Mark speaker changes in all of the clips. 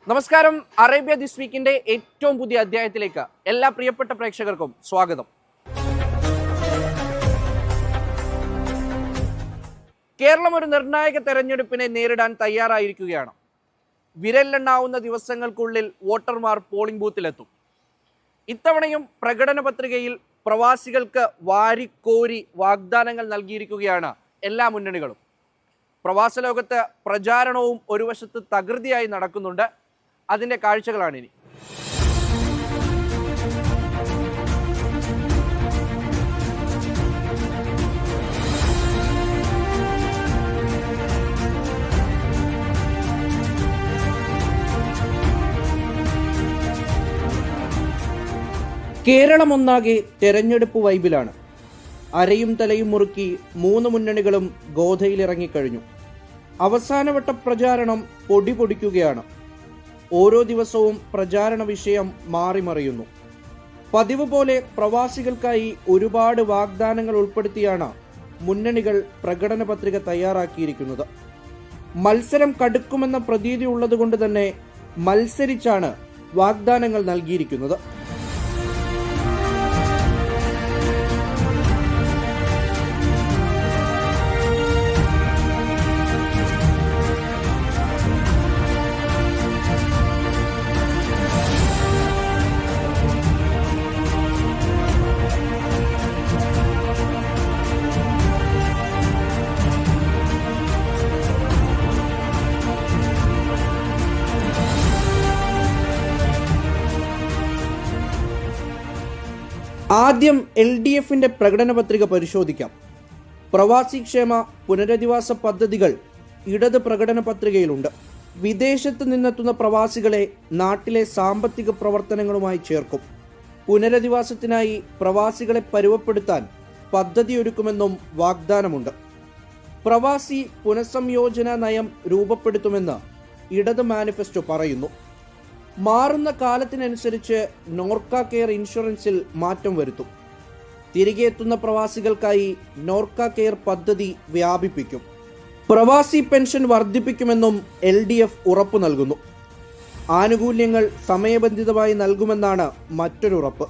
Speaker 1: നമസ്കാരം. Arabia this വീക്കിന്റെ ഏറ്റവും പുതിയ അധ്യായത്തിലേക്ക് എല്ലാ പ്രിയപ്പെട്ട പ്രേക്ഷകർക്കും സ്വാഗതം. കേരളം ഒരു നിർണായക തെരഞ്ഞെടുപ്പിനെ നേരിടാൻ തയ്യാറായിരിക്കുകയാണ്. വിരലിലെണ്ണാവുന്ന ദിവസങ്ങൾക്കുള്ളിൽ വോട്ടർമാർ പോളിംഗ് ബൂത്തിലെത്തും. ഇത്തവണയും പ്രകടന പത്രികയിൽ പ്രവാസികൾക്ക് വാരിക്കോരി വാഗ്ദാനങ്ങൾ നൽകിയിരിക്കുകയാണ് എല്ലാ മുന്നണികളും. പ്രവാസ ലോകത്ത് പ്രചാരണവും ഒരു വശത്ത് തകൃതിയായി നടക്കുന്നുണ്ട്. അതിൻ്റെ കാഴ്ചകളാണിനി. കേരളമൊന്നാകെ തെരഞ്ഞെടുപ്പ് വൈബിലാണ്. അരയും തലയും മുറുക്കി മൂന്ന് മുന്നണികളും ഗോധയിലിറങ്ങിക്കഴിഞ്ഞു. അവസാനവട്ട പ്രചാരണം പൊടിപൊടിക്കുകയാണ്. ഓരോ ദിവസവും പ്രചാരണ വിഷയം മാറിമറിയുന്നു. പതിവ് പോലെ പ്രവാസികൾക്കായി ഒരുപാട് വാഗ്ദാനങ്ങൾ ഉൾപ്പെടുത്തിയാണ് മുന്നണികൾ പ്രകടന പത്രിക തയ്യാറാക്കിയിരിക്കുന്നത്. മത്സരം കടുക്കുമെന്ന പ്രതീതി ഉള്ളതുകൊണ്ട് തന്നെ മത്സരിച്ചാണ് വാഗ്ദാനങ്ങൾ നൽകിയിരിക്കുന്നത്. ആദ്യം LDFന്റെ പ്രകടന പത്രിക പരിശോധിക്കാം. പ്രവാസി ക്ഷേമ പുനരധിവാസ പദ്ധതികൾ ഇടത് പ്രകടന പത്രികയിലുണ്ട്. വിദേശത്ത് നിന്നെത്തുന്ന പ്രവാസികളെ നാട്ടിലെ സാമ്പത്തിക പ്രവർത്തനങ്ങളുമായി ചേർക്കും. പുനരധിവാസത്തിനായി പ്രവാസികളെ പരുവപ്പെടുത്താൻ പദ്ധതിയൊരുക്കുമെന്നും വാഗ്ദാനമുണ്ട്. പ്രവാസി പുനഃസംയോജന നയം രൂപപ്പെടുത്തുമെന്ന് ഇടത് മാനിഫെസ്റ്റോ പറയുന്നു. മാറുന്ന കാലത്തിനനുസരിച്ച് നോർക്ക കെയർ ഇൻഷുറൻസിൽ മാറ്റം വരുത്തും. തിരികെ എത്തുന്ന പ്രവാസികൾക്കായി നോർക്ക കെയർ പദ്ധതി വ്യാപിപ്പിക്കും. പ്രവാസി പെൻഷൻ വർദ്ധിപ്പിക്കുമെന്നും LDF ഉറപ്പു നൽകുന്നു. ആനുകൂല്യങ്ങൾ സമയബന്ധിതമായി നൽകുമെന്നാണ് മറ്റൊരുറപ്പ്.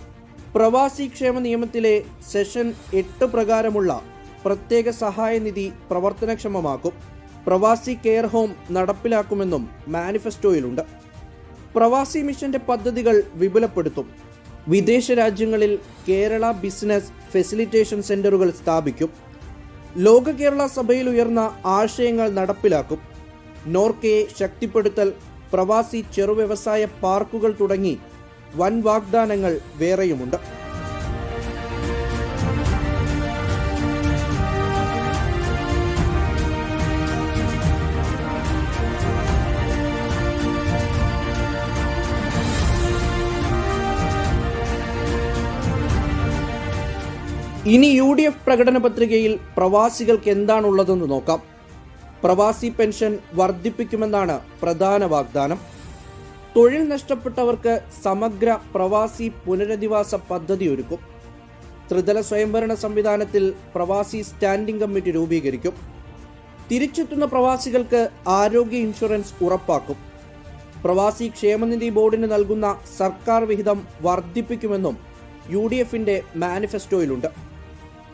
Speaker 1: പ്രവാസി ക്ഷേമ നിയമത്തിലെ സെഷൻ 8 പ്രകാരമുള്ള പ്രത്യേക സഹായനിധി പ്രവർത്തനക്ഷമമാക്കും. പ്രവാസി കെയർ ഹോം നടപ്പിലാക്കുമെന്നും മാനിഫെസ്റ്റോയിലുണ്ട്. പ്രവാസി മിഷന്റെ പദ്ധതികൾ വിപുലപ്പെടുത്തും. വിദേശ രാജ്യങ്ങളിൽ കേരള ബിസിനസ് ഫെസിലിറ്റേഷൻ സെന്ററുകൾ സ്ഥാപിക്കും. ലോക കേരള സഭയിൽ ഉയർന്ന ആശയങ്ങൾ നടപ്പിലാക്കും. നോർക്കയെ ശക്തിപ്പെടുത്തൽ, പ്രവാസി ചെറുവ്യവസായ പാർക്കുകൾ തുടങ്ങി വൻ വാഗ്ദാനങ്ങൾ വേറെയുമുണ്ട്. ഇനി UDF പ്രകടന പത്രികയിൽ പ്രവാസികൾക്ക് എന്താണുള്ളതെന്ന് നോക്കാം. പ്രവാസി പെൻഷൻ വർദ്ധിപ്പിക്കുമെന്നാണ് പ്രധാന വാഗ്ദാനം. തൊഴിൽ നഷ്ടപ്പെട്ടവർക്ക് സമഗ്ര പ്രവാസി പുനരധിവാസ പദ്ധതി ഒരുക്കും. ത്രിതല സ്വയംഭരണ സംവിധാനത്തിൽ പ്രവാസി സ്റ്റാൻഡിംഗ് കമ്മിറ്റി രൂപീകരിക്കും. തിരിച്ചെത്തുന്ന പ്രവാസികൾക്ക് ആരോഗ്യ ഇൻഷുറൻസ് ഉറപ്പാക്കും. പ്രവാസി ക്ഷേമനിധി ബോർഡിന് നൽകുന്ന സർക്കാർ വിഹിതം വർദ്ധിപ്പിക്കുമെന്നും UDFന്റെ മാനിഫെസ്റ്റോയിലുണ്ട്.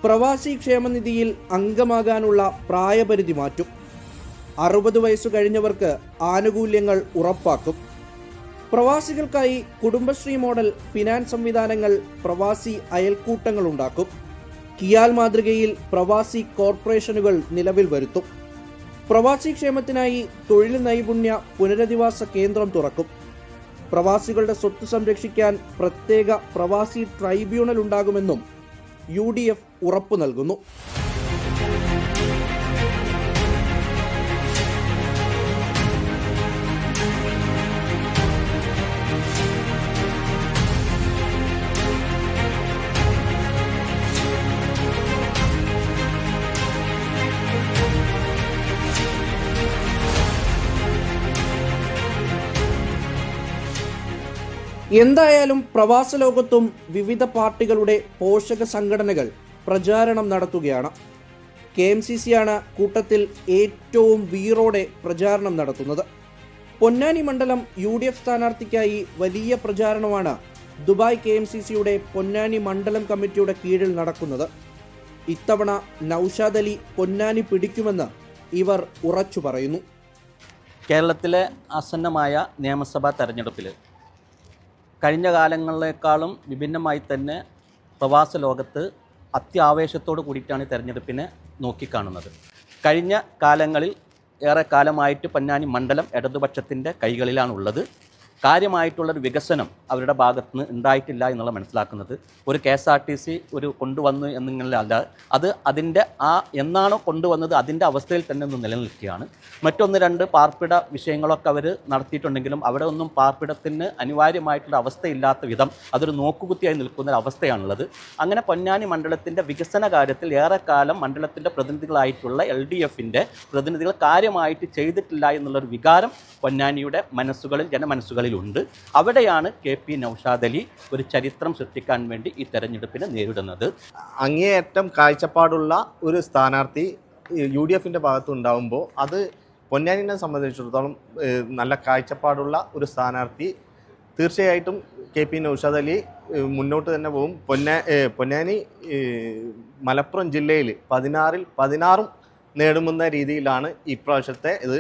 Speaker 1: പ്രവാസി ക്ഷേമനിധിയിൽ അംഗമാകാനുള്ള പ്രായപരിധി മാറ്റും. 60 വയസ്സു കഴിഞ്ഞവർക്ക് ആനുകൂല്യങ്ങൾ ഉറപ്പാക്കും. പ്രവാസികൾക്കായി കുടുംബശ്രീ മോഡൽ ഫിനാൻസ് സംവിധാനങ്ങൾ, പ്രവാസി അയൽക്കൂട്ടങ്ങൾ ഉണ്ടാക്കും. കിയാൽ മാതൃകയിൽ പ്രവാസി കോർപ്പറേഷനുകൾ നിലവിൽ വരുത്തും. പ്രവാസി ക്ഷേമത്തിനായി തൊഴിൽ നൈപുണ്യ പുനരധിവാസ കേന്ദ്രം തുറക്കും. പ്രവാസികളുടെ സ്വത്ത് സംരക്ഷിക്കാൻ പ്രത്യേക പ്രവാസി ട്രൈബ്യൂണൽ ഉണ്ടാകുമെന്നും UDF ഉറപ്പു നൽകുന്നു. എന്തായാലും പ്രവാസ ലോകത്തും വിവിധ പാർട്ടികളുടെ പോഷക സംഘടനകൾ പ്രചാരണം നടത്തുകയാണ്. KMCC ആണ് കൂട്ടത്തിൽ ഏറ്റവും വീറോടെ പ്രചാരണം നടത്തുന്നത്. പൊന്നാനി മണ്ഡലം UDF സ്ഥാനാർത്ഥിക്കായി വലിയ പ്രചാരണമാണ് ദുബായ് KMCCയുടെ പൊന്നാനി മണ്ഡലം കമ്മിറ്റിയുടെ കീഴിൽ നടക്കുന്നത്. ഇത്തവണ നൌഷാദ് അലി പൊന്നാനി പിടിക്കുമെന്ന് ഇവർ ഉറച്ചു പറയുന്നു.
Speaker 2: കേരളത്തിലെ ആസന്നമായ നിയമസഭാ തെരഞ്ഞെടുപ്പിൽ കഴിഞ്ഞ കാലങ്ങളിലേക്കാളും വിഭിന്നമായി തന്നെ പ്രവാസ ലോകത്ത് അത്യാവേശത്തോടു കൂടിയിട്ടാണ് ഈ തെരഞ്ഞെടുപ്പിനെ നോക്കിക്കാണുന്നത്. കഴിഞ്ഞ കാലങ്ങളിൽ ഏറെ കാലമായിട്ട് പൊന്നാനി മണ്ഡലം ഇടതുപക്ഷത്തിൻ്റെ കൈകളിലാണുള്ളത്. കാര്യമായിട്ടുള്ളൊരു വികസനം അവരുടെ ഭാഗത്ത് നിന്ന് ഉണ്ടായിട്ടില്ല എന്നുള്ള മനസ്സിലാക്കുന്നത്. ഒരു KSRTC ഒരു കൊണ്ടുവന്നു എന്നിങ്ങനെയല്ല, അത് അതിൻ്റെ എന്നാണോ കൊണ്ടുവന്നത് അതിൻ്റെ അവസ്ഥയിൽ തന്നെ ഒന്ന് നിലനിൽക്കുകയാണ്. മറ്റൊന്ന് രണ്ട് പാർപ്പിട വിഷയങ്ങളൊക്കെ അവർ നടത്തിയിട്ടുണ്ടെങ്കിലും അവിടെ ഒന്നും പാർപ്പിടത്തിന് അനിവാര്യമായിട്ടുള്ള അവസ്ഥയില്ലാത്ത വിധം അതൊരു നോക്കുകുത്തിയായി നിൽക്കുന്ന ഒരു അവസ്ഥയാണുള്ളത്. അങ്ങനെ പൊന്നാനി മണ്ഡലത്തിൻ്റെ വികസന കാര്യത്തിൽ ഏറെക്കാലം മണ്ഡലത്തിൻ്റെ പ്രതിനിധികളായിട്ടുള്ള LDFൻ്റെ പ്രതിനിധികൾ കാര്യമായിട്ട് ചെയ്തിട്ടില്ല എന്നുള്ളൊരു വികാരം പൊന്നാനിയുടെ ജനമനസ്സുകളിൽ ഉണ്ട്. അവിടെയാണ് KP നൌഷാദ് അലി ഒരു ചരിത്രം സൃഷ്ടിക്കാൻ വേണ്ടി ഈ തെരഞ്ഞെടുപ്പിനെ നേരിടുന്നത്.
Speaker 3: അങ്ങേയറ്റം കാഴ്ചപ്പാടുള്ള ഒരു സ്ഥാനാർത്ഥി UDFൻ്റെ ഭാഗത്ത് ഉണ്ടാകുമ്പോൾ അത് പൊന്നാനിനെ സംബന്ധിച്ചിടത്തോളം നല്ല കാഴ്ചപ്പാടുള്ള ഒരു സ്ഥാനാർത്ഥി തീർച്ചയായിട്ടും KP നൌഷാദ് അലി മുന്നോട്ട് തന്നെ പോകും. പൊന്നാനി മലപ്പുറം ജില്ലയിൽ 16-ൽ 16 നേടുമെന്ന രീതിയിലാണ് ഇപ്രാവശ്യത്തെ ഇത്.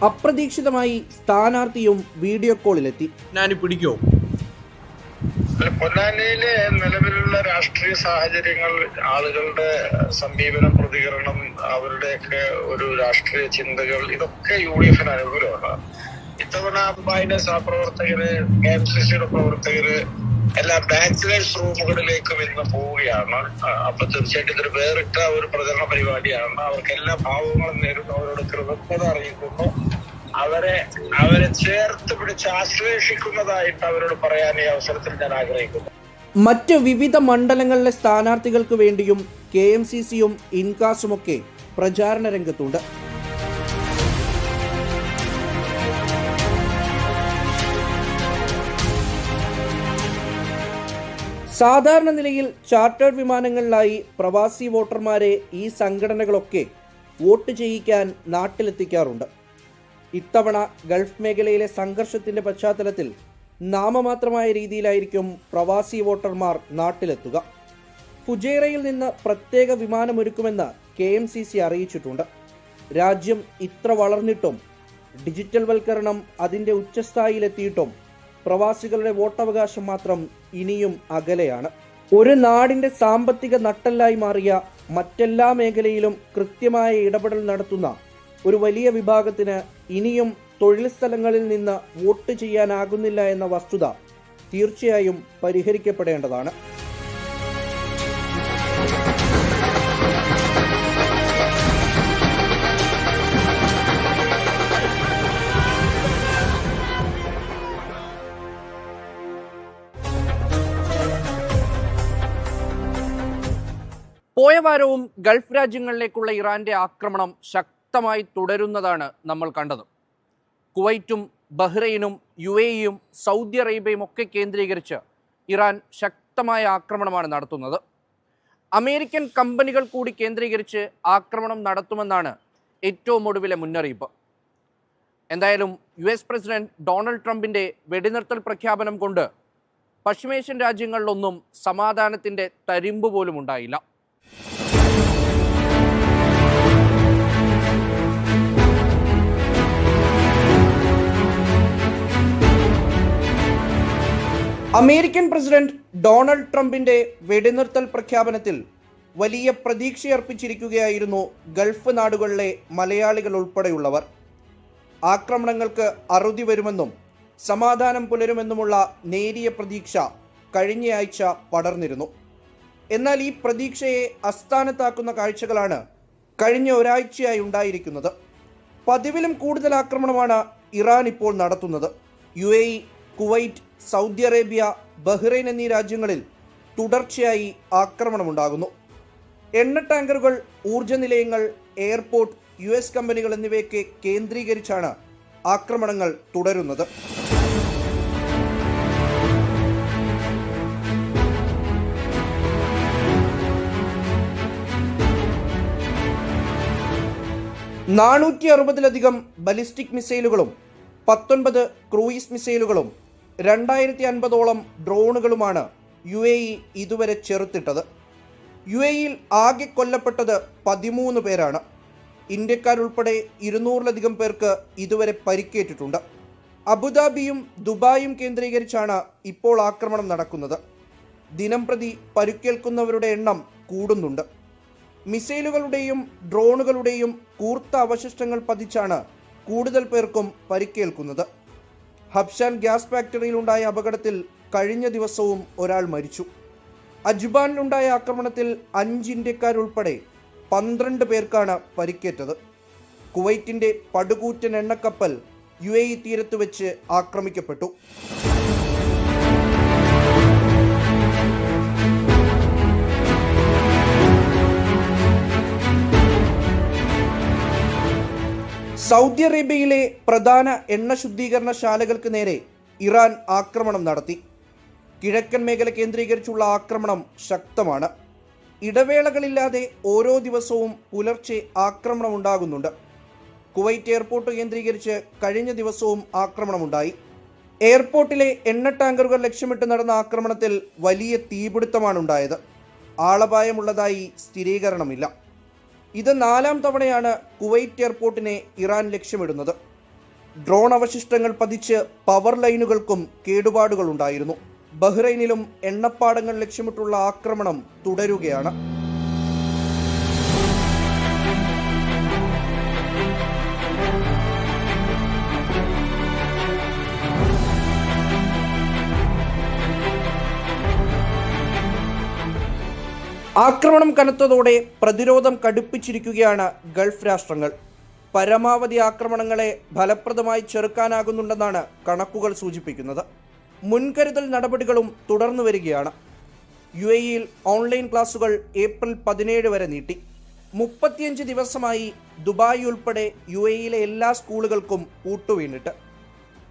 Speaker 1: അപ്രതീക്ഷിതമായി സ്ഥാനാർത്ഥിയും വീഡിയോ കോളിലെത്തി. ഞാൻ പിടിക്കോ?
Speaker 4: പൊന്നാനിയിലെ നിലവിലുള്ള രാഷ്ട്രീയ സാഹചര്യങ്ങൾ, ആളുകളുടെ സമീപനം, പ്രതികരണം, അവരുടെയൊക്കെ ഒരു രാഷ്ട്രീയ ചിന്തകൾ, ഇതൊക്കെ UDFന് അനുകൂലമാണ്. ഇത്തവണ ദുബായിയുടെ സഹപ്രവർത്തകര്, KMCCയുടെ പ്രവർത്തകര് എല്ലാ ബാച്ചിലേഴ്സ് റൂമുകളിലേക്കും ഇന്ന് പോവുകയാണ്. അപ്പൊ തീർച്ചയായിട്ടും ഇതൊരു വേറിട്ട ഒരു പ്രചരണ പരിപാടിയാണ്. അവർക്ക് എല്ലാ ഭാവങ്ങളും നേരിടുന്നു, അവരോട് കൃതജ്ഞത അറിയിക്കുന്നു, അവരെ ചേർത്ത് പിടിച്ച് ആശ്ലേഷിക്കുന്നതായിട്ട് അവരോട് പറയാൻ ഈ അവസരത്തിൽ ഞാൻ ആഗ്രഹിക്കുന്നു.
Speaker 1: മറ്റ് വിവിധ മണ്ഡലങ്ങളിലെ സ്ഥാനാർത്ഥികൾക്ക് വേണ്ടിയും KMCCയും ഇൻകാസുമൊക്കെ പ്രചാരണ രംഗത്തുണ്ട്. സാധാരണ നിലയിൽ ചാർട്ടേഡ് വിമാനങ്ങളിലായി പ്രവാസി വോട്ടർമാരെ ഈ സംഘടനകളൊക്കെ വോട്ട് ചെയ്യിക്കാൻ നാട്ടിലെത്തിക്കാറുണ്ട്. ഇത്തവണ ഗൾഫ് മേഖലയിലെ സംഘർഷത്തിന്റെ പശ്ചാത്തലത്തിൽ നാമമാത്രമായ രീതിയിലായിരിക്കും പ്രവാസി വോട്ടർമാർ നാട്ടിലെത്തുക. ഫുജൈറയിൽ നിന്ന് പ്രത്യേക വിമാനമൊരുക്കുമെന്ന് KMCC അറിയിച്ചിട്ടുണ്ട്. രാജ്യം ഇത്ര വളർന്നിട്ടും ഡിജിറ്റൽ വൽക്കരണം അതിൻ്റെ ഉച്ചസ്ഥായിയിലെത്തിയിട്ടും പ്രവാസികളുടെ വോട്ടവകാശം മാത്രം ഇനിയും അകലെയാണ്. ഒരു നാടിൻ്റെ സാമ്പത്തിക നട്ടെല്ലായി മാറിയ മറ്റെല്ലാ മേഖലയിലും കൃത്യമായ ഇടപെടൽ നടത്തുന്ന ഒരു വലിയ വിഭാഗത്തിന് ഇനിയും തൊഴിൽ സ്ഥലങ്ങളിൽ നിന്ന് വോട്ട് ചെയ്യാനാകുന്നില്ല എന്ന വസ്തുത തീർച്ചയായും പരിഹരിക്കപ്പെടേണ്ടതാണ്. പോയ വാരവും ഗൾഫ് രാജ്യങ്ങളിലേക്കുള്ള ഇറാന്റെ ആക്രമണം ശക്തമായി തുടരുന്നതാണ് നമ്മൾ കണ്ടത്. കുവൈറ്റും ബഹ്റൈനും UAEയും സൗദി അറേബ്യയും ഒക്കെ കേന്ദ്രീകരിച്ച് ഇറാൻ ശക്തമായ ആക്രമണമാണ് നടത്തുന്നത്. അമേരിക്കൻ കമ്പനികൾ കൂടി കേന്ദ്രീകരിച്ച് ആക്രമണം നടത്തുമെന്നാണ് ഏറ്റവും ഒടുവിലെ മുന്നറിയിപ്പ്. എന്തായാലും US പ്രസിഡന്റ് ഡൊണാൾഡ് ട്രംപിൻ്റെ വെടിനിർത്തൽ പ്രഖ്യാപനം കൊണ്ട് പശ്ചിമേഷ്യൻ രാജ്യങ്ങളിലൊന്നും സമാധാനത്തിൻ്റെ തരിമ്പ് പോലും ഉണ്ടായില്ല. അമേരിക്കൻ പ്രസിഡന്റ് ഡൊണാൾഡ് ട്രംപിന്റെ വെടിനിർത്തൽ പ്രഖ്യാപനത്തിൽ വലിയ പ്രതീക്ഷയർപ്പിച്ചിരിക്കുകയായിരുന്നു ഗൾഫ് നാടുകളിലെ മലയാളികൾ ഉൾപ്പെടെയുള്ളവർ. ആക്രമണങ്ങൾക്ക് അറുതി വരുമെന്നും സമാധാനം പുലരുമെന്നുമുള്ള നേരിയ പ്രതീക്ഷ കഴിഞ്ഞയാഴ്ച പടർന്നിരുന്നു. എന്നാൽ ഈ പ്രതീക്ഷയെ അസ്ഥാനത്താക്കുന്ന കാഴ്ചകളാണ് കഴിഞ്ഞ ഒരാഴ്ചയായി ഉണ്ടായിരിക്കുന്നത്. പതിവിലും കൂടുതൽ ആക്രമണമാണ് ഇറാൻ ഇപ്പോൾ നടത്തുന്നത്. UAE, Kuwait, Saudi Arabia, Bahrain എന്നീ രാജ്യങ്ങളിൽ തുടർച്ചയായി ആക്രമണമുണ്ടാകുന്നു. എണ്ണ ടാങ്കറുകൾ, ഊർജ്ജ നിലയങ്ങൾ, എയർപോർട്ട്, US കമ്പനികൾ എന്നിവയൊക്കെ കേന്ദ്രീകരിച്ചാണ് ആക്രമണങ്ങൾ തുടരുന്നത്. 460-ലധികം ബലിസ്റ്റിക് മിസൈലുകളും 19 ക്രൂയിസ് മിസൈലുകളും 2050-ഓളം ഡ്രോണുകളുമാണ് UAE ഇതുവരെ ചെറുത്തിട്ടത്. UAEയിൽ ആകെ കൊല്ലപ്പെട്ടത് 13 പേരാണ്. ഇന്ത്യക്കാരുൾപ്പെടെ 200-ലധികം പേർക്ക് ഇതുവരെ പരിക്കേറ്റിട്ടുണ്ട്. അബുദാബിയും ദുബായും കേന്ദ്രീകരിച്ചാണ് ഇപ്പോൾ ആക്രമണം നടക്കുന്നത്. ദിനംപ്രതി പരിക്കേൽക്കുന്നവരുടെ എണ്ണം കൂടുന്നുണ്ട്. മിസൈലുകളുടെയും ഡ്രോണുകളുടെയും കൂർത്ത അവശിഷ്ടങ്ങൾ പതിച്ചാണ് കൂടുതൽ പേർക്കും പരിക്കേൽക്കുന്നത്. ഹബ്ഷാൻ ഗ്യാസ് ഫാക്ടറിയിലുണ്ടായ അപകടത്തിൽ കഴിഞ്ഞ ദിവസവും ഒരാൾ മരിച്ചു. അജ്ബാനിലുണ്ടായ ആക്രമണത്തിൽ 5 ഇന്ത്യക്കാരുൾപ്പെടെ 12 പേർക്കാണ് പരിക്കേറ്റത്. കുവൈറ്റിന്റെ പടുകൂറ്റൻ എണ്ണക്കപ്പൽ UAE തീരത്ത് വെച്ച് ആക്രമിക്കപ്പെട്ടു. സൗദി അറേബ്യയിലെ പ്രധാന എണ്ണ ശുദ്ധീകരണശാലകൾക്ക് നേരെ ഇറാൻ ആക്രമണം നടത്തി. കിഴക്കൻ മേഖല കേന്ദ്രീകരിച്ചുള്ള ആക്രമണം ശക്തമാണ്. ഇടവേളകളില്ലാതെ ഓരോ ദിവസവും പുലർച്ചെ ആക്രമണം ഉണ്ടാകുന്നുണ്ട്. കുവൈറ്റ് എയർപോർട്ട് കേന്ദ്രീകരിച്ച് കഴിഞ്ഞ ദിവസവും ആക്രമണമുണ്ടായി. എയർപോർട്ടിലെ എണ്ണ ടാങ്കറുകൾ ലക്ഷ്യമിട്ട് നടന്ന ആക്രമണത്തിൽ വലിയ തീപിടുത്തമാണ് ഉണ്ടായത്. ആളപായമുള്ളതായി സ്ഥിരീകരണമില്ല. ഇത് 4ാം തവണയാണ് കുവൈറ്റ് എയർപോർട്ടിനെ ഇറാൻ ലക്ഷ്യമിടുന്നത്. ഡ്രോൺ അവശിഷ്ടങ്ങൾ പതിച്ച് പവർ ലൈനുകൾക്കും കേടുപാടുകൾ ഉണ്ടായിരുന്നു. ബഹ്റൈനിലും എണ്ണപ്പാടങ്ങൾ ലക്ഷ്യമിട്ടുള്ള ആക്രമണം തുടരുകയാണ്. ആക്രമണം കനത്തതോടെ പ്രതിരോധം കടുപ്പിച്ചിരിക്കുകയാണ് ഗൾഫ് രാഷ്ട്രങ്ങൾ. പരമാവധി ആക്രമണങ്ങളെ ഫലപ്രദമായി ചെറുക്കാനാകുന്നുണ്ടെന്നാണ് കണക്കുകൾ സൂചിപ്പിക്കുന്നത്. മുൻകരുതൽ നടപടികളും തുടർന്നു വരികയാണ്. UAEയിൽ ഓൺലൈൻ ക്ലാസുകൾ ഏപ്രിൽ 17 വരെ നീട്ടി. 35 ദിവസമായി ദുബായ് ഉൾപ്പെടെ UAEയിലെ എല്ലാ സ്കൂളുകൾക്കും പൂട്ടുവീണിട്ട്.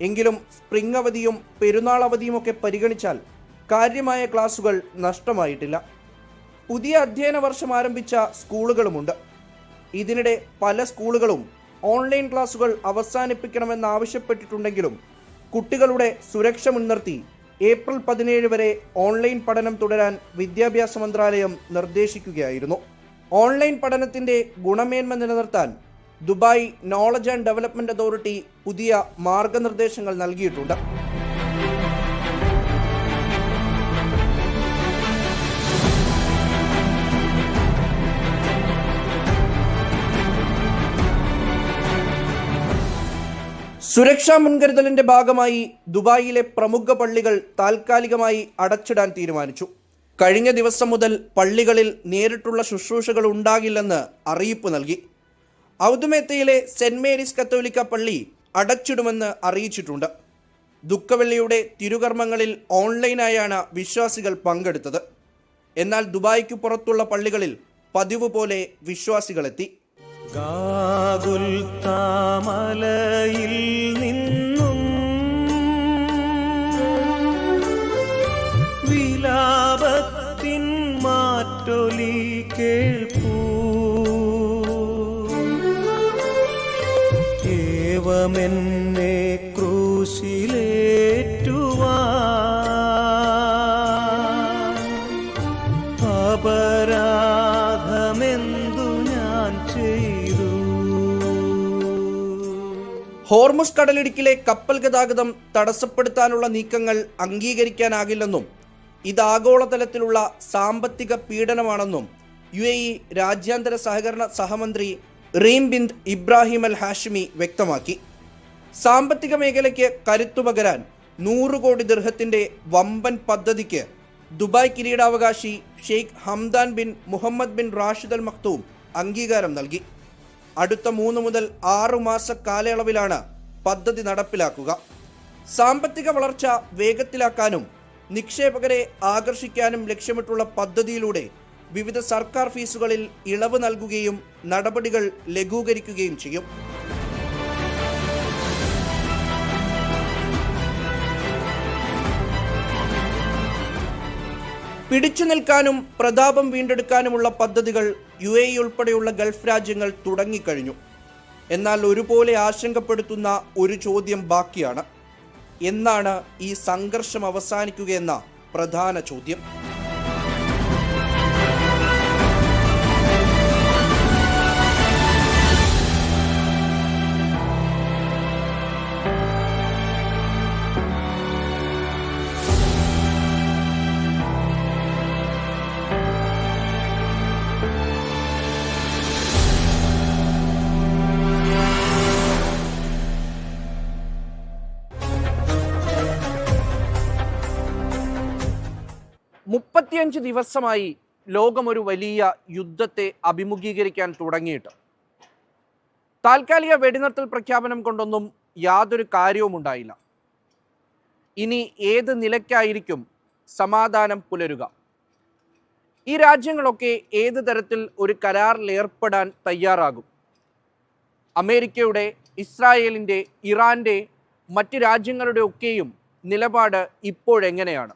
Speaker 1: എങ്കിലും സ്പ്രിംഗ് അവധിയും പെരുന്നാൾ അവധിയുമൊക്കെ പരിഗണിച്ചാൽ കാര്യമായ ക്ലാസുകൾ നഷ്ടമായിട്ടില്ല. പുതിയ അധ്യയന വർഷം ആരംഭിച്ച സ്കൂളുകളുമുണ്ട്. ഇതിനിടെ പല സ്കൂളുകളും ഓൺലൈൻ ക്ലാസുകൾ അവസാനിപ്പിക്കണമെന്നാവശ്യപ്പെട്ടിട്ടുണ്ടെങ്കിലും കുട്ടികളുടെ സുരക്ഷ മുൻനിർത്തി ഏപ്രിൽ 17 വരെ ഓൺലൈൻ പഠനം തുടരാൻ വിദ്യാഭ്യാസ മന്ത്രാലയം നിർദ്ദേശിക്കുകയായിരുന്നു. ഓൺലൈൻ പഠനത്തിന്റെ ഗുണമേന്മ നിലനിർത്താൻ Dubai knowledge and development authority പുതിയ മാർഗനിർദ്ദേശങ്ങൾ നൽകിയിട്ടുണ്ട്. സുരക്ഷാ മുൻകരുതലിന്റെ ഭാഗമായി ദുബായിലെ പ്രമുഖ പള്ളികൾ താൽക്കാലികമായി അടച്ചിടാൻ തീരുമാനിച്ചു. കഴിഞ്ഞ ദിവസം മുതൽ പള്ളികളിൽ നേരിട്ടുള്ള ശുശ്രൂഷകൾ ഉണ്ടാകില്ലെന്ന് അറിയിപ്പ് നൽകി. ഔദുമേത്തയിലെ സെന്റ് മേരീസ് കത്തോലിക്ക പള്ളി അടച്ചിടുമെന്ന് അറിയിച്ചിട്ടുണ്ട്. ദുഃഖവെള്ളിയുടെ തിരുകർമ്മങ്ങളിൽ ഓൺലൈനായാണ് വിശ്വാസികൾ പങ്കെടുത്തത്. എന്നാൽ ദുബായ്ക്ക് പുറത്തുള്ള പള്ളികളിൽ പതിവ് പോലെ വിശ്വാസികളെത്തി.
Speaker 5: ഗാഗുൽത്താമലയിൽ നിന്നും വിലാപത്തിൻ മാറ്റൊലി കേൾപ്പൂ. ഏവമെന്നെ ക്രൂശിലേറ്റുവാൻ അപരാധമെന്തു ഞാൻ ചെയ്തു.
Speaker 1: ഹോർമുസ് കടലിടുക്കിലെ കപ്പൽ ഗതാഗതം തടസ്സപ്പെടുത്താനുള്ള നീക്കങ്ങൾ അംഗീകരിക്കാനാകില്ലെന്നും ഇത് ആഗോളതലത്തിലുള്ള സാമ്പത്തിക പീഡനമാണെന്നും UAE രാജ്യാന്തര സഹകരണ സഹമന്ത്രി റീം ബിന്ദ് ഇബ്രാഹിം അൽ ഹാഷിമി വ്യക്തമാക്കി. സാമ്പത്തിക മേഖലയ്ക്ക് കരുത്തുപകരാൻ 100 കോടി ദിർഹത്തിന്റെ വമ്പൻ പദ്ധതിക്ക് ദുബായ് കിരീടാവകാശി Sheikh Hamdan bin Mohammed bin Rashid Al Maktoum അംഗീകാരം നൽകി. അടുത്ത 3 മുതൽ 6 മാസ കാലയളവിലാണ് പദ്ധതി നടപ്പിലാക്കുക. സാമ്പത്തിക വളർച്ച വേഗത്തിലാക്കാനും നിക്ഷേപകരെ ആകർഷിക്കാനും ലക്ഷ്യമിട്ടുള്ള പദ്ധതിയിലൂടെ വിവിധ സർക്കാർ ഫീസുകളിൽ ഇളവ് നൽകുകയും നടപടികൾ ലഘൂകരിക്കുകയും ചെയ്യും. പിടിച്ചു നിൽക്കാനും പ്രതാപം വീണ്ടെടുക്കാനുമുള്ള പദ്ധതികൾ UAE ഉൾപ്പെടെയുള്ള ഗൾഫ് രാജ്യങ്ങൾ തുടങ്ങിക്കഴിഞ്ഞു. എന്നാൽ ഒരുപോലെ ആശങ്കപ്പെടുത്തുന്ന ഒരു ചോദ്യം ബാക്കിയാണ്. എന്നാണ് ഈ സംഘർഷം അവസാനിക്കുകയെന്ന പ്രധാന ചോദ്യം. മുപ്പത്തിയഞ്ച് ദിവസമായി ലോകം ഒരു വലിയ യുദ്ധത്തെ അഭിമുഖീകരിക്കാൻ തുടങ്ങിയിട്ട്. താൽക്കാലിക വെടിനിർത്തൽ പ്രഖ്യാപനം കൊണ്ടൊന്നും യാതൊരു കാര്യവും ഉണ്ടായില്ല. ഇനി ഏത് നിലയ്ക്കായിരിക്കും സമാധാനം പുലരുക? ഈ രാജ്യങ്ങളൊക്കെ ഏത് തരത്തിൽ ഒരു കരാറിൽ ഏർപ്പെടാൻ തയ്യാറാകും? അമേരിക്കയുടെ, ഇസ്രായേലിൻ്റെ, ഇറാൻ്റെ, മറ്റ് രാജ്യങ്ങളുടെ ഒക്കെയും നിലപാട് ഇപ്പോഴെങ്ങനെയാണ്?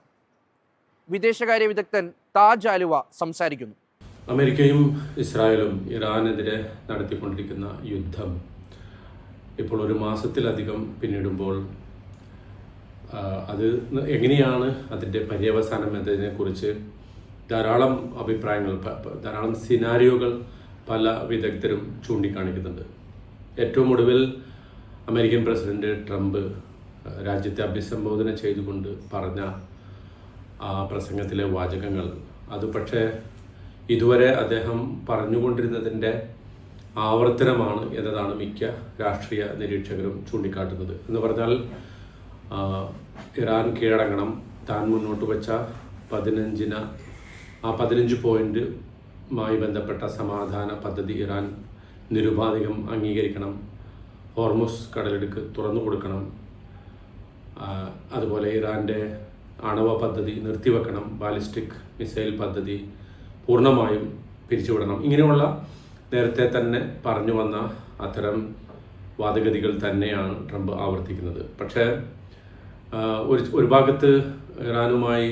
Speaker 1: വിദേശകാര്യ വിദഗ്ധൻ താജ് ആലുവ സംസാരിക്കുന്നു.
Speaker 6: അമേരിക്കയും ഇസ്രായേലും ഇറാനെതിരെ നടത്തിക്കൊണ്ടിരിക്കുന്ന യുദ്ധം ഇപ്പോൾ ഒരു മാസത്തിലധികം പിന്നിടുമ്പോൾ അത് എങ്ങനെയാണ് അതിൻ്റെ പര്യവസാനം എന്നതിനെക്കുറിച്ച് ധാരാളം അഭിപ്രായങ്ങൾ, ധാരാളം സിനാരിയോകൾ പല വിദഗ്ധരും ചൂണ്ടിക്കാണിക്കുന്നുണ്ട്. ഏറ്റവും ഒടുവിൽ അമേരിക്കൻ പ്രസിഡന്റ് ട്രംപ് രാജ്യത്തെ അഭിസംബോധന ചെയ്തുകൊണ്ട് പറഞ്ഞ ആ പ്രസംഗത്തിലെ വാചകങ്ങൾ, അത് പക്ഷേ ഇതുവരെ അദ്ദേഹം പറഞ്ഞുകൊണ്ടിരുന്നതിൻ്റെ ആവർത്തനമാണ് എന്നതാണ് മിക്ക രാഷ്ട്രീയ നിരീക്ഷകരും ചൂണ്ടിക്കാട്ടുന്നത്. എന്ന് പറഞ്ഞാൽ ഇറാൻ കീഴടങ്ങണം, താൻ മുന്നോട്ട് വച്ച 15 പോയിന്റുമായി ബന്ധപ്പെട്ട സമാധാന പദ്ധതി ഇറാൻ നിരുപാധികം അംഗീകരിക്കണം, ഹോർമുസ് കടലിടുക്ക് തുറന്നു കൊടുക്കണം, അതുപോലെ ഇറാൻ്റെ ആണവ പദ്ധതി നിർത്തിവെക്കണം, ബാലിസ്റ്റിക് മിസൈൽ പദ്ധതി പൂർണ്ണമായും പിരിച്ചുവിടണം. ഇങ്ങനെയുള്ള നേരത്തെ തന്നെ പറഞ്ഞു വന്ന അത്തരം വാദഗതികൾ തന്നെയാണ് ട്രംപ് ആവർത്തിക്കുന്നത്. പക്ഷേ ഒരു ഭാഗത്ത് ഇറാനുമായി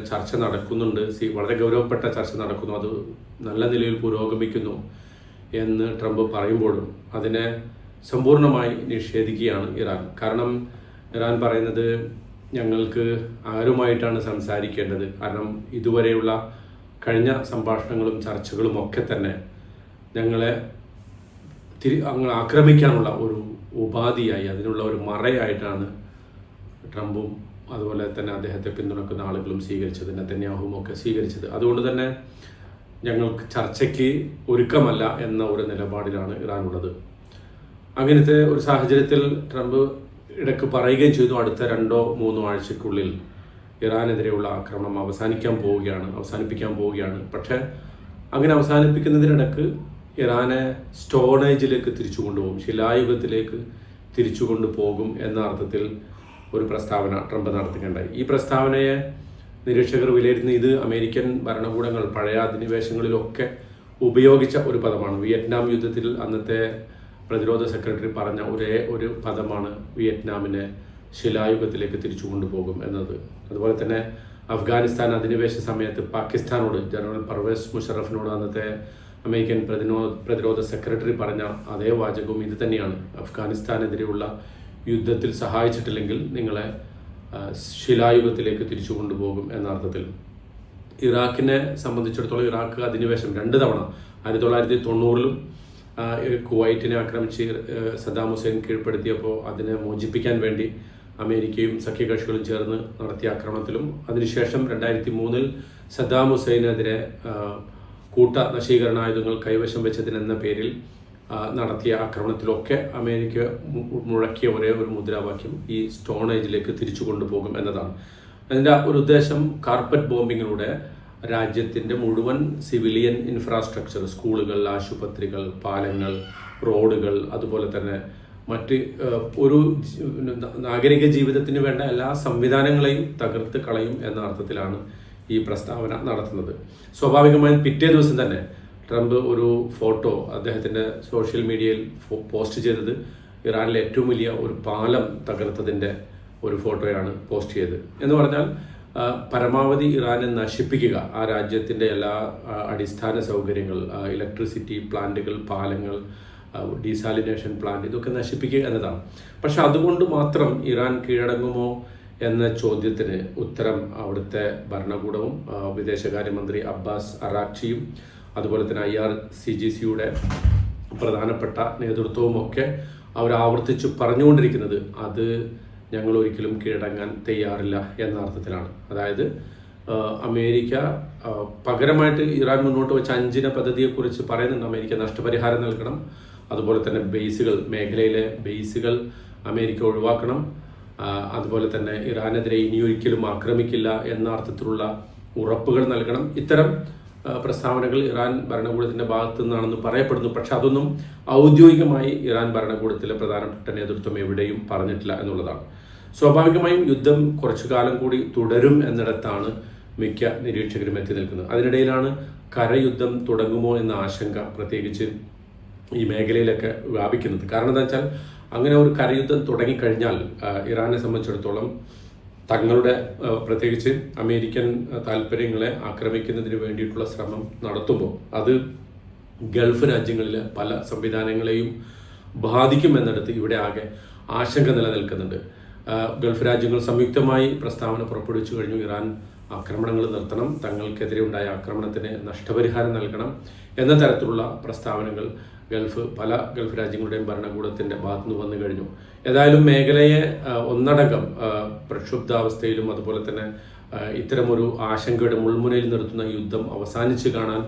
Speaker 6: ചർച്ച നടക്കുന്നുണ്ട്, വളരെ ഗൗരവപ്പെട്ട ചർച്ച നടക്കുന്നു, അത് നല്ല നിലയിൽ പുരോഗമിക്കുന്നു എന്ന് ട്രംപ് പറയുമ്പോഴും അതിനെ സമ്പൂർണ്ണമായി നിഷേധിക്കുകയാണ് ഇറാൻ. കാരണം ഇറാൻ പറയുന്നത് ഞങ്ങൾക്ക് ആരുമായിട്ടാണ് സംസാരിക്കേണ്ടത്, കാരണം ഇതുവരെയുള്ള കഴിഞ്ഞ സംഭാഷണങ്ങളും ചർച്ചകളും ഒക്കെ തന്നെ ഞങ്ങളെ ആക്രമിക്കാനുള്ള ഒരു ഉപാധിയായി, അതിനുള്ള ഒരു മറയായിട്ടാണ് ട്രംപും അതുപോലെ തന്നെ അദ്ദേഹത്തെ പിന്തുണക്കുന്ന ആളുകളും സ്വീകരിച്ചത്, നെതന്യാഹുവും ഒക്കെ സ്വീകരിച്ചത്. അതുകൊണ്ട് തന്നെ ഞങ്ങൾക്ക് ചർച്ചയ്ക്ക് ഒരുക്കമല്ല എന്ന ഒരു നിലപാടിലാണ് ഇറാനുള്ളത്. അങ്ങനത്തെ ഒരു സാഹചര്യത്തിൽ ട്രംപ് ഇടയ്ക്ക് പറയുകയും ചെയ്തു, അടുത്ത 2-3 ആഴ്ചക്കുള്ളിൽ ഇറാനെതിരെയുള്ള ആക്രമണം അവസാനിപ്പിക്കാൻ പോവുകയാണ്. പക്ഷേ അങ്ങനെ അവസാനിപ്പിക്കുന്നതിനിടക്ക് ഇറാനെ സ്റ്റോൺ ഏജിലേക്ക് തിരിച്ചു കൊണ്ടുപോകും, ശിലായുഗത്തിലേക്ക് തിരിച്ചു കൊണ്ടുപോകും എന്ന അർത്ഥത്തിൽ ഒരു പ്രസ്താവന ട്രംപ് നടത്തുകയുണ്ടായി. ഈ പ്രസ്താവനയെ നിരീക്ഷകർ വിലയിരുത്തുന്ന ഇത് അമേരിക്കൻ ഭരണകൂടങ്ങൾ പഴയ അധിനിവേശങ്ങളിലൊക്കെ ഉപയോഗിച്ച ഒരു പദമാണ്. വിയറ്റ്നാം യുദ്ധത്തിൽ അന്നത്തെ പ്രതിരോധ സെക്രട്ടറി പറഞ്ഞ ഒരേ ഒരു പദമാണ് വിയറ്റ്നാമിനെ ശിലായുഗത്തിലേക്ക് തിരിച്ചു കൊണ്ടുപോകും എന്നത്. അതുപോലെ തന്നെ അഫ്ഗാനിസ്ഥാൻ അധിനിവേശ സമയത്ത് പാകിസ്ഥാനോട് ജനറൽ പർവേസ് മുഷറഫിനോട് അന്നത്തെ അമേരിക്കൻ പ്രതിരോധ സെക്രട്ടറി പറഞ്ഞ അതേ വാചകവും ഇത് തന്നെയാണ്. അഫ്ഗാനിസ്ഥാനെതിരെയുള്ള യുദ്ധത്തിൽ സഹായിച്ചിട്ടില്ലെങ്കിൽ നിങ്ങളെ ശിലായുഗത്തിലേക്ക് തിരിച്ചു കൊണ്ടുപോകും എന്ന അർത്ഥത്തിൽ. ഇറാഖിനെ സംബന്ധിച്ചിടത്തോളം ഇറാഖ് അധിനിവേശം 2 തവണ 1990-ലും കുവൈറ്റിനെ ആക്രമിച്ച് സദ്ദാം ഹുസൈൻ കീഴ്പ്പെടുത്തിയപ്പോൾ അതിനെ മോചിപ്പിക്കാൻ വേണ്ടി അമേരിക്കയും സഖ്യകക്ഷികളും ചേർന്ന് നടത്തിയ ആക്രമണത്തിലും, അതിനുശേഷം 2003-ൽ സദ്ദാം ഹുസൈനെതിരെ കൂട്ട നശീകരണായുധങ്ങൾ കൈവശം വെച്ചതിനെന്ന പേരിൽ നടത്തിയ ആക്രമണത്തിലൊക്കെ അമേരിക്ക മുഴക്കിയ ഒരേ ഒരു മുദ്രാവാക്യം ഈ സ്റ്റോൺ ഏജിലേക്ക് തിരിച്ചു കൊണ്ടുപോകും എന്നതാണ്. അതിൻ്റെ ഒരു ഉദ്ദേശം കാർപ്പറ്റ് ബോംബിങ്ങിലൂടെ രാജ്യത്തിൻ്റെ മുഴുവൻ സിവിലിയൻ ഇൻഫ്രാസ്ട്രക്ചർ, സ്കൂളുകൾ, ആശുപത്രികൾ, പാലങ്ങൾ, റോഡുകൾ, അതുപോലെ തന്നെ മറ്റ് ഒരു നാഗരിക ജീവിതത്തിന് വേണ്ട എല്ലാ സംവിധാനങ്ങളെയും തകർത്ത് കളയും എന്ന അർത്ഥത്തിലാണ് ഈ പ്രസ്താവന നടത്തുന്നത്. സ്വാഭാവികമായും പിറ്റേ ദിവസം തന്നെ ട്രംപ് ഒരു ഫോട്ടോ അദ്ദേഹത്തിൻ്റെ സോഷ്യൽ മീഡിയയിൽ പോസ്റ്റ് ചെയ്തത് ഇറാനിലെ ഏറ്റവും വലിയ ഒരു പാലം തകർത്തതിൻ്റെ ഒരു ഫോട്ടോയാണ് പോസ്റ്റ് ചെയ്തത്. എന്ന് പറഞ്ഞാൽ പരമാവധി ഇറാനെ നശിപ്പിക്കുക, ആ രാജ്യത്തിൻ്റെ എല്ലാ അടിസ്ഥാന സൗകര്യങ്ങൾ, ഇലക്ട്രിസിറ്റി പ്ലാന്റുകൾ, പാലങ്ങൾ, ഡീസാലിനേഷൻ പ്ലാന്റ്, ഇതൊക്കെ നശിപ്പിക്കുക എന്നതാണ്. പക്ഷെ അതുകൊണ്ട് മാത്രം ഇറാൻ കീഴടങ്ങുമോ എന്ന ചോദ്യത്തിന് ഉത്തരം അവിടുത്തെ ഭരണകൂടവും വിദേശകാര്യമന്ത്രി അബ്ബാസ് അറാക്ചിയും അതുപോലെ തന്നെ IRGCയുടെ പ്രധാനപ്പെട്ട നേതൃത്വവും ഒക്കെ അവർ ആവർത്തിച്ച് പറഞ്ഞുകൊണ്ടിരിക്കുന്നത് അത് ഞങ്ങൾ ഒരിക്കലും കീഴടങ്ങാൻ തയ്യാറില്ല എന്ന അർത്ഥത്തിലാണ്. അതായത് അമേരിക്ക പകരമായിട്ട് ഇറാൻ മുന്നോട്ട് വെച്ച 5 പദ്ധതിയെക്കുറിച്ച് പറയുന്നുണ്ട്. അമേരിക്ക നഷ്ടപരിഹാരം നൽകണം, അതുപോലെ തന്നെ ബേസുകൾ, മേഖലയിലെ ബേസുകൾ അമേരിക്ക ഒഴിവാക്കണം, അതുപോലെ തന്നെ ഇറാനെതിരെ ഇനിയൊരിക്കലും ആക്രമിക്കില്ല എന്ന അർത്ഥത്തിലുള്ള ഉറപ്പുകൾ നൽകണം. ഇത്തരം പ്രസ്താവനകൾ ഇറാൻ ഭരണകൂടത്തിൻ്റെ ഭാഗത്തു നിന്നാണെന്ന് പറയപ്പെടുന്നു. പക്ഷെ അതൊന്നും ഔദ്യോഗികമായി ഇറാൻ ഭരണകൂടത്തിലെ പ്രധാനപ്പെട്ട നേതൃത്വം എവിടെയും പറഞ്ഞിട്ടില്ല എന്നുള്ളതാണ്. സ്വാഭാവികമായും യുദ്ധം കുറച്ചു കാലം കൂടി തുടരും എന്നിടത്താണ് മിക്ക നിരീക്ഷകരും എത്തി നിൽക്കുന്നത്. അതിനിടയിലാണ് കരയുദ്ധം തുടങ്ങുമോ എന്ന ആശങ്ക പ്രത്യേകിച്ച് ഈ മേഖലയിലൊക്കെ വ്യാപിക്കുന്നത്. കാരണം എന്താ വെച്ചാൽ അങ്ങനെ ഒരു കരയുദ്ധം തുടങ്ങിക്കഴിഞ്ഞാൽ ഇറാനെ സംബന്ധിച്ചിടത്തോളം തങ്ങളുടെ പ്രത്യേകിച്ച് അമേരിക്കൻ താല്പര്യങ്ങളെ ആക്രമിക്കുന്നതിന് വേണ്ടിയിട്ടുള്ള ശ്രമം നടത്തുമ്പോൾ അത് ഗൾഫ് രാജ്യങ്ങളിലെ പല സംവിധാനങ്ങളെയും ബാധിക്കുമെന്നിടത്ത് ഇവിടെ ആകെ ആശങ്ക നിലനിൽക്കുന്നുണ്ട്. ഗൾഫ് രാജ്യങ്ങൾ സംയുക്തമായി പ്രസ്താവന പുറപ്പെടുവിച്ചു കഴിഞ്ഞു. ഇറാൻ ആക്രമണങ്ങൾ നിർത്തണം, തങ്ങൾക്കെതിരെ ഉണ്ടായ ആക്രമണത്തിന് നഷ്ടപരിഹാരം നൽകണം എന്ന തരത്തിലുള്ള പ്രസ്താവനകൾ പല ഗൾഫ് രാജ്യങ്ങളുടെയും ഭരണകൂടത്തിൻ്റെ ഭാഗത്തുനിന്ന് വന്നു കഴിഞ്ഞു. ഏതായാലും മേഖലയെ ഒന്നടങ്കം പ്രക്ഷുബ്ധാവസ്ഥയിലും അതുപോലെ തന്നെ ഇത്തരമൊരു ആശങ്കയുടെ മുൾമുനയിൽ നിർത്തുന്ന യുദ്ധം അവസാനിച്ച് കാണാൻ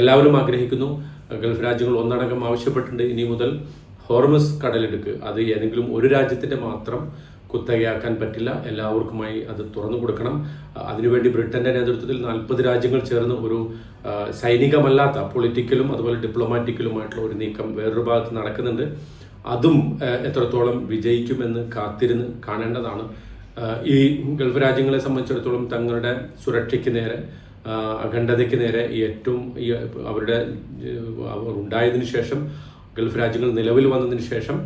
Speaker 6: എല്ലാവരും ആഗ്രഹിക്കുന്നു. ഗൾഫ് രാജ്യങ്ങൾ ഒന്നടങ്കം ആവശ്യപ്പെട്ടിട്ടുണ്ട് ഇനി മുതൽ ഹോർമസ് കടലിടുക്ക് അത് ഏതെങ്കിലും ഒരു രാജ്യത്തിൻ്റെ മാത്രം കുത്തകയാക്കാൻ പറ്റില്ല, എല്ലാവർക്കുമായി അത് തുറന്നു കൊടുക്കണം. അതിനുവേണ്ടി ബ്രിട്ടന്റെ നേതൃത്വത്തിൽ 40 രാജ്യങ്ങൾ ചേർന്ന് ഒരു സൈനികമല്ലാത്ത പൊളിറ്റിക്കലും അതുപോലെ ഡിപ്ലോമാറ്റിക്കലുമായിട്ടുള്ള ഒരു നീക്കം വേറൊരു ഭാഗത്ത് നടക്കുന്നുണ്ട്. അതും എത്രത്തോളം വിജയിക്കുമെന്ന് കാത്തിരുന്ന് കാണേണ്ടതാണ്. ഈ ഗൾഫ് രാജ്യങ്ങളെ സംബന്ധിച്ചിടത്തോളം തങ്ങളുടെ സുരക്ഷയ്ക്ക് നേരെ, അഖണ്ഡതയ്ക്ക് നേരെ ഏറ്റവും അവരുടെ ഉണ്ടായതിനു ശേഷം, ഗൾഫ് രാജ്യങ്ങൾ നിലവിൽ വന്നതിന് ശേഷം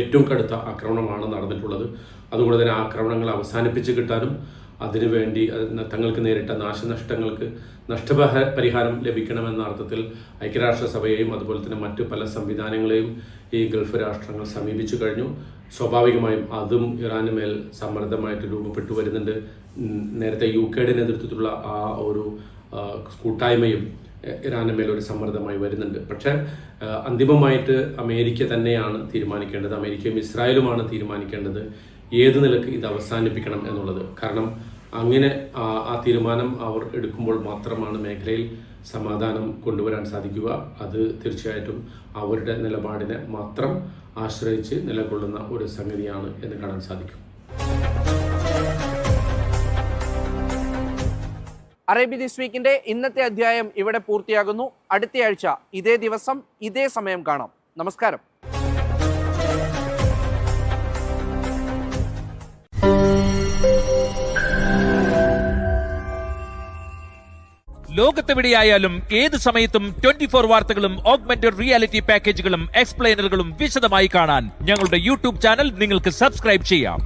Speaker 6: ഏറ്റവും കടുത്ത ആക്രമണമാണ് നടന്നിട്ടുള്ളത്. അതുകൊണ്ട് തന്നെ ആക്രമണങ്ങൾ അവസാനിപ്പിച്ച് കിട്ടാനും അതിനുവേണ്ടി തങ്ങൾക്ക് നേരിട്ട നാശനഷ്ടങ്ങൾക്ക് നഷ്ടപരിഹാരം ലഭിക്കണമെന്ന അർത്ഥത്തിൽ ഐക്യരാഷ്ട്രസഭയെയും അതുപോലെ തന്നെ മറ്റു പല സംവിധാനങ്ങളെയും ഈ ഗൾഫ് രാഷ്ട്രങ്ങൾ സമീപിച്ചു കഴിഞ്ഞു. സ്വാഭാവികമായും അതും ഇറാന് മേൽ സമ്മർദ്ദമായിട്ട് രൂപപ്പെട്ടു വരുന്നുണ്ട്. നേരത്തെ UK നേതൃത്വത്തിലുള്ള ആ ഒരു കൂട്ടായ്മയും ഇറാന് മേലൊരു സമ്മർദ്ദമായി വരുന്നുണ്ട്. പക്ഷേ അന്തിമമായിട്ട് അമേരിക്ക തന്നെയാണ് തീരുമാനിക്കേണ്ടത്, അമേരിക്കയും ഇസ്രായേലുമാണ് തീരുമാനിക്കേണ്ടത് ഏത് നിലക്ക് ഇത് അവസാനിപ്പിക്കണം എന്നുള്ളത്. കാരണം അങ്ങനെ ആ തീരുമാനം അവർ എടുക്കുമ്പോൾ മാത്രമാണ് മേഖലയിൽ സമാധാനം കൊണ്ടുവരാൻ സാധിക്കുക. അത് തീർച്ചയായിട്ടും അവരുടെ നിലപാടിനെ മാത്രം ആശ്രയിച്ച് നിലകൊള്ളുന്ന ഒരു സംഗതിയാണ് എന്ന് കാണാൻ സാധിക്കും.
Speaker 1: അറേബ്യ ദിസ് വീക്കിന്റെ ഇന്നത്തെ അധ്യായം ഇവിടെ പൂർത്തിയാകുന്നു. അടുത്തയാഴ്ച ഇതേ ദിവസം ഇതേ സമയം കാണാം. നമസ്കാരം.
Speaker 7: ലോകത്തെവിടെയായാലും ഏത് സമയത്തും 24 വാർത്തകളും ഓഗ്മെന്റഡ് റിയാലിറ്റി പാക്കേജുകളും എക്സ്പ്ലെയിനറുകളും വിശദമായി കാണാൻ ഞങ്ങളുടെ YouTube ചാനൽ നിങ്ങൾക്ക് സബ്സ്ക്രൈബ് ചെയ്യാം.